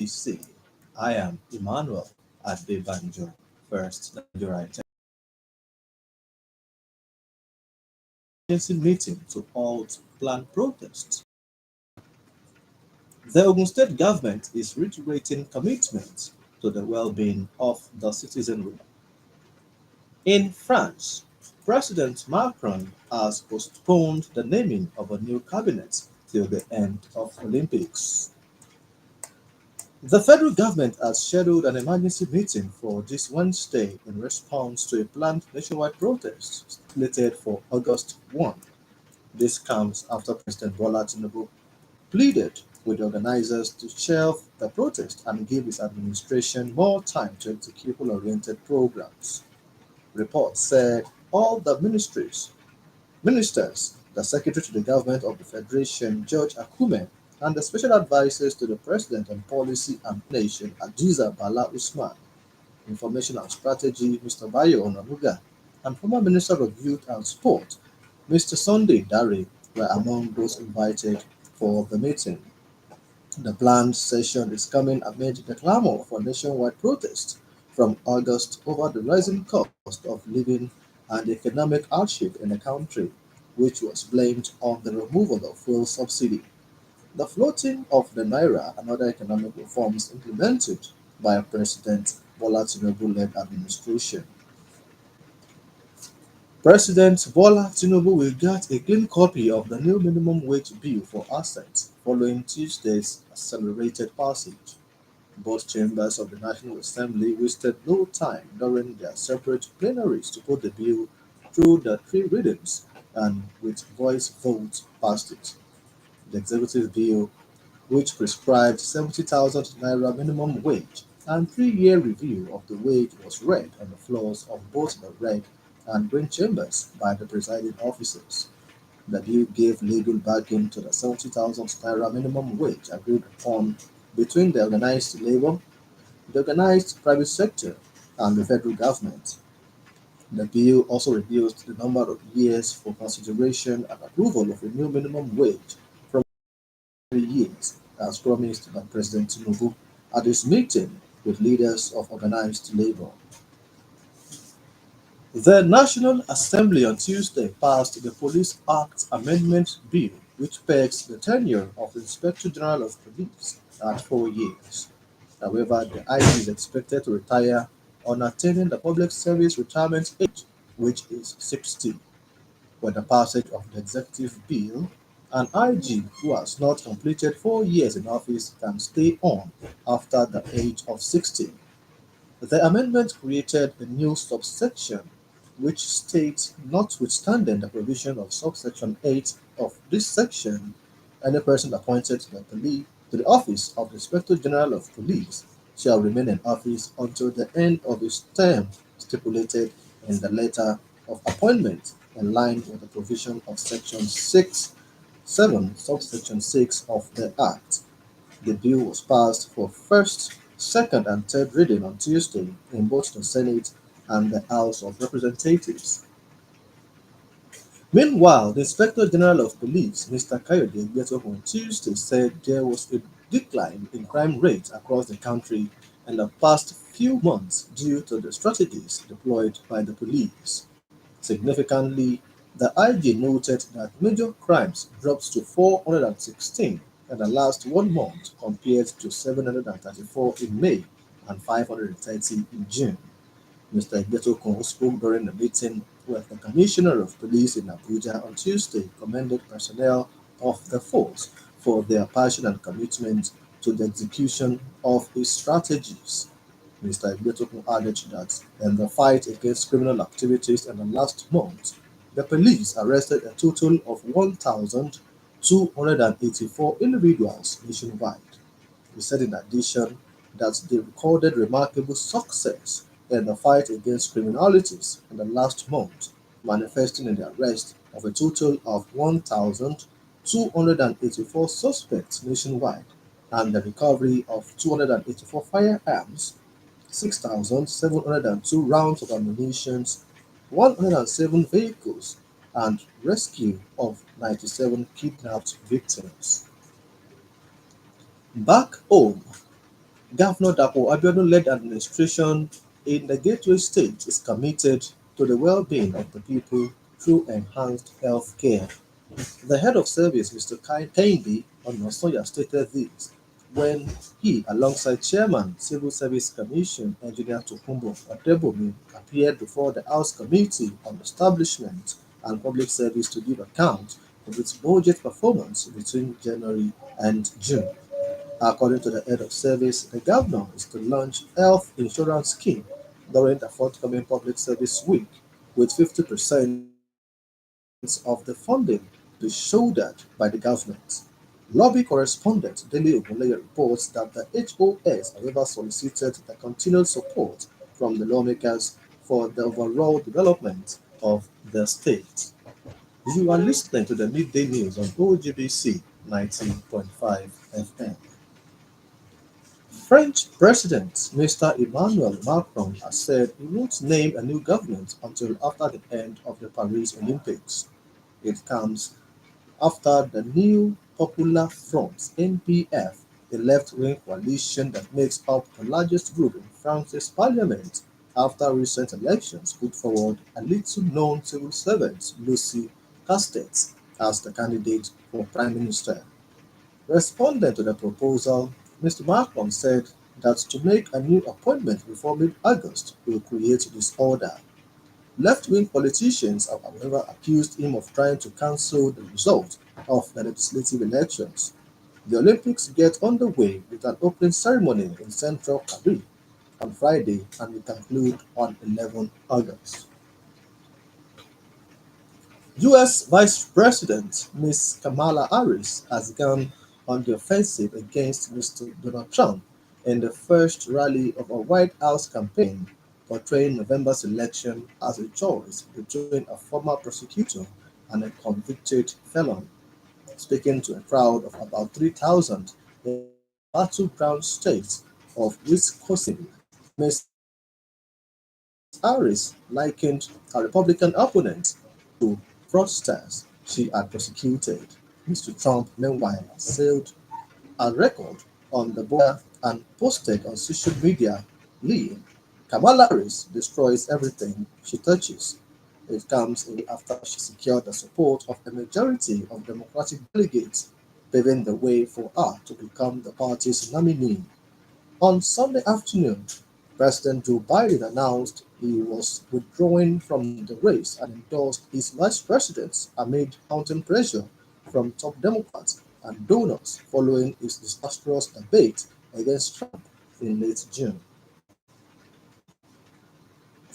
BC. I am Emmanuel Adebanjo, first Nigeria emergency meeting to halt planned protests. The Ogun State government is reiterating commitment to the well-being of the citizenry. In France, President Macron has postponed the naming of a new cabinet till the end of Olympics. The federal government has scheduled an emergency meeting for this Wednesday in response to a planned nationwide protest slated for August 1. This comes after President Bola Tinubu pleaded with the organizers to shelve the protest and give his administration more time to execute people-oriented programs. Reports said all the ministers, the secretary to the government of the Federation, George Akume, and the special advisors to the president on policy and nation, Ajiza Bala Usman, information and strategy, Mr. Bayo Onanuga, and former Minister of Youth and Sport, Mr. Sunday Dare, were among those invited for the meeting. The planned session is coming amid the clamor for nationwide protest from August over the rising cost of living and economic hardship in the country, which was blamed on the removal of fuel subsidy. The floating of the naira and other economic reforms implemented by President Bola Tinubu-led administration. President Bola Tinubu will get a clean copy of the new minimum wage bill for assent following Tuesday's accelerated passage. Both chambers of the National Assembly wasted no time during their separate plenaries to put the bill through the three readings and with voice votes passed it. The executive bill, which prescribed 70,000 naira minimum wage and 3-year review of the wage, was read on the floors of both the red and green chambers by the presiding officers. The bill gave legal backing to the 70,000 naira minimum wage agreed upon between the organized labor, the organized private sector, and the federal government. The bill also reduced the number of years for consideration and approval of a new minimum wage from 3 years, as promised by President Tinubu at his meeting with leaders of organized labor. The National Assembly on Tuesday passed the Police Act Amendment Bill, which pegs the tenure of the Inspector General of Police at 4 years. However, the IG is expected to retire on attaining the public service retirement age, which is 60. With the passage of the executive bill, an IG who has not completed 4 years in office can stay on after the age of 60. The amendment created a new subsection which states, notwithstanding the provision of subsection 8 of this section, any person appointed to the office of the Inspector General of Police shall remain in office until the end of his term stipulated in the letter of appointment in line with the provision of section 6, 7, subsection 6 of the Act. The bill was passed for first, second, and third reading on Tuesday in both the Senate and the House of Representatives. Meanwhile, the Inspector General of Police, Mr. Kayode Egbetokun, on Tuesday said there was a decline in crime rates across the country in the past few months due to the strategies deployed by the police. Significantly, the IG noted that major crimes dropped to 416 in the last 1 month compared to 734 in May and 530 in June. Mr. Igbetokun, who spoke during a meeting with the Commissioner of Police in Abuja on Tuesday, commended personnel of the force for their passion and commitment to the execution of its strategies. Mr. Igbetokun added that in the fight against criminal activities in the last month, the police arrested a total of 1,284 individuals nationwide. He said in addition that they recorded remarkable success in the fight against criminalities in the last month, manifesting in the arrest of a total of 1,284 suspects nationwide and the recovery of 284 firearms, 6,702 rounds of ammunition, 107 vehicles, and rescue of 97 kidnapped victims. Back home, Governor Dapo Abiodun-led administration in the Gateway State is committed to the well-being of the people through enhanced health care. The head of service, Mr. Kehinde Onasoya, stated this when he, alongside Chairman, Civil Service Commission, Engineer Tokunbo Adebomi, appeared before the House Committee on Establishment and Public Service to give account of its budget performance between January and June. According to the head of service, the governor is to launch health insurance scheme during the forthcoming public service week, with 50% of the funding to be shouldered by the government. Lobby correspondent Dele Ogunleye reports that the HOS, however, solicited the continued support from the lawmakers for the overall development of the state. You are listening to the midday news on OGBC 90.5 FM. French President Mr. Emmanuel Macron has said he won't name a new government until after the end of the Paris Olympics. It comes after the new Popular Front (NPF), a left-wing coalition that makes up the largest group in France's parliament after recent elections, put forward a little-known civil servant, Lucy Castex, as the candidate for prime minister. Responding to the proposal, Mr. Macron said that to make a new appointment before mid-August will create disorder. Left-wing politicians have however accused him of trying to cancel the result of the legislative elections. The Olympics get underway with an opening ceremony in central Paris on Friday and will conclude on 11 August. US Vice President Ms. Kamala Harris has gone on the offensive against Mr. Donald Trump in the first rally of a White House campaign, portraying November's election as a choice between a former prosecutor and a convicted felon. Speaking to a crowd of about 3,000 in the battleground state of Wisconsin, Ms. Harris likened her Republican opponents to fraudsters she had prosecuted. Mr. Trump, meanwhile, sailed a record on the border and posted on social media, Lee, Kamala Harris destroys everything she touches. It comes a day after she secured the support of a majority of Democratic delegates, paving the way for her to become the party's nominee. On Sunday afternoon, President Joe Biden announced he was withdrawing from the race and endorsed his vice president amid mounting pressure from top Democrats and donors following his disastrous debate against Trump in late June.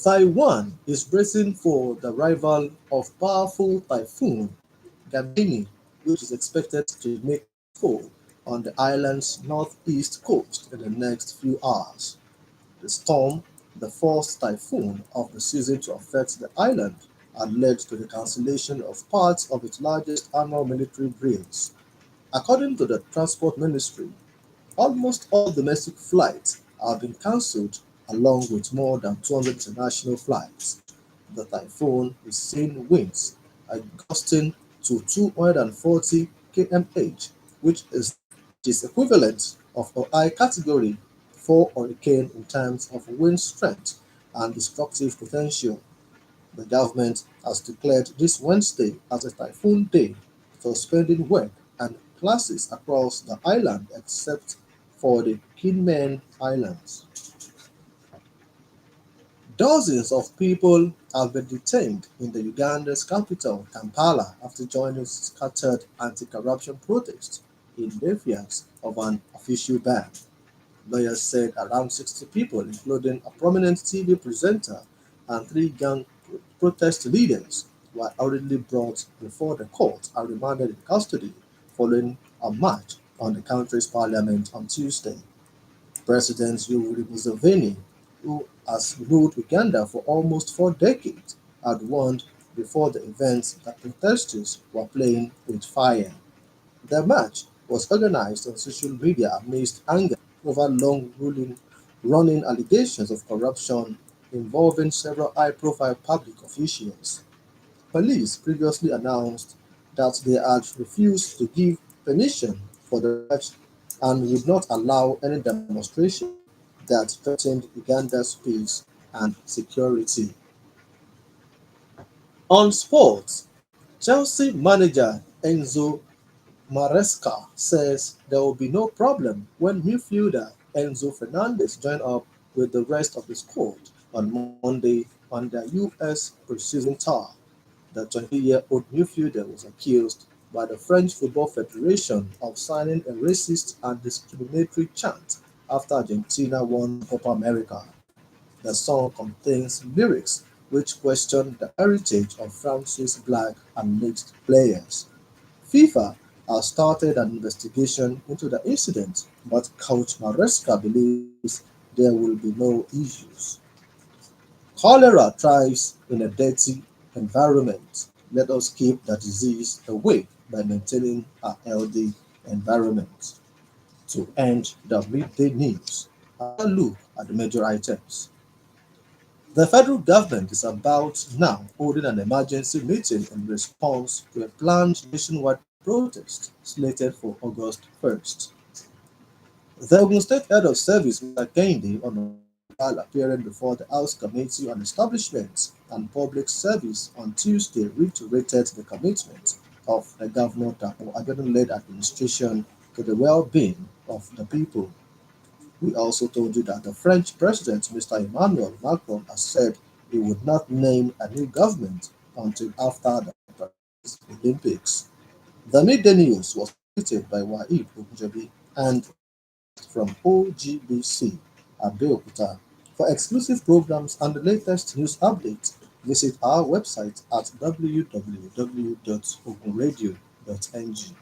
Taiwan is bracing for the arrival of powerful typhoon Gabrielle, which is expected to make landfall on the island's northeast coast in the next few hours. The storm, the fourth typhoon of the season to affect the island, had led to the cancellation of parts of its largest annual military drills. According to the Transport Ministry, almost all domestic flights have been cancelled, along with more than 200 international flights. The typhoon is seeing winds gusting to 240 km/h, which is equivalent of a high category 4 hurricane in terms of wind strength and destructive potential. The government has declared this Wednesday as a typhoon day, suspending work and classes across the island except for the Kinmen Islands. Dozens of people have been detained in the Uganda's capital, Kampala, after joining scattered anti-corruption protests in defiance of an official ban. Lawyers said around 60 people, including a prominent TV presenter and three gang protest leaders, were hurriedly brought before the court and remanded in custody following a march on the country's parliament on Tuesday. President Yoweri Museveni, who has ruled Uganda for almost 4 decades, had warned before the event that protesters were playing with fire. The march was organized on social media amidst anger over running allegations of corruption involving several high-profile public officials. Police previously announced that they had refused to give permission for the march and would not allow any demonstration that threatened Uganda's peace and security. On sports, Chelsea manager Enzo Maresca says there will be no problem when midfielder Enzo Fernandez join up with the rest of the squad on Monday on their US preseason tour. The 20-year-old midfielder was accused by the French Football Federation of signing a racist and discriminatory chant after Argentina won the Copa America. The song contains lyrics which question the heritage of France's black and mixed players. FIFA has started an investigation into the incident, but Coach Maresca believes there will be no issues. Cholera thrives in a dirty environment. Let us keep the disease away by maintaining a healthy environment. To end the midday news, another look at the major items. The federal government is about now holding an emergency meeting in response to a planned nationwide protest slated for August 1st. The Ogun State Head of Service, Mr. Kehinde Onanuga, appearing before the House Committee on Establishments and Public Service on Tuesday, reiterated the commitment of the Governor Dapo Abiodun-led administration to the well-being of the people. We also told you that the French President, Mr. Emmanuel Macron, has said he would not name a new government until after the Paris Olympics. The midday news was created by Waheed Ogunjobi and broadcast from OGBC Abeokuta. For exclusive programs and the latest news updates, visit our website at www.ogunradio.ng.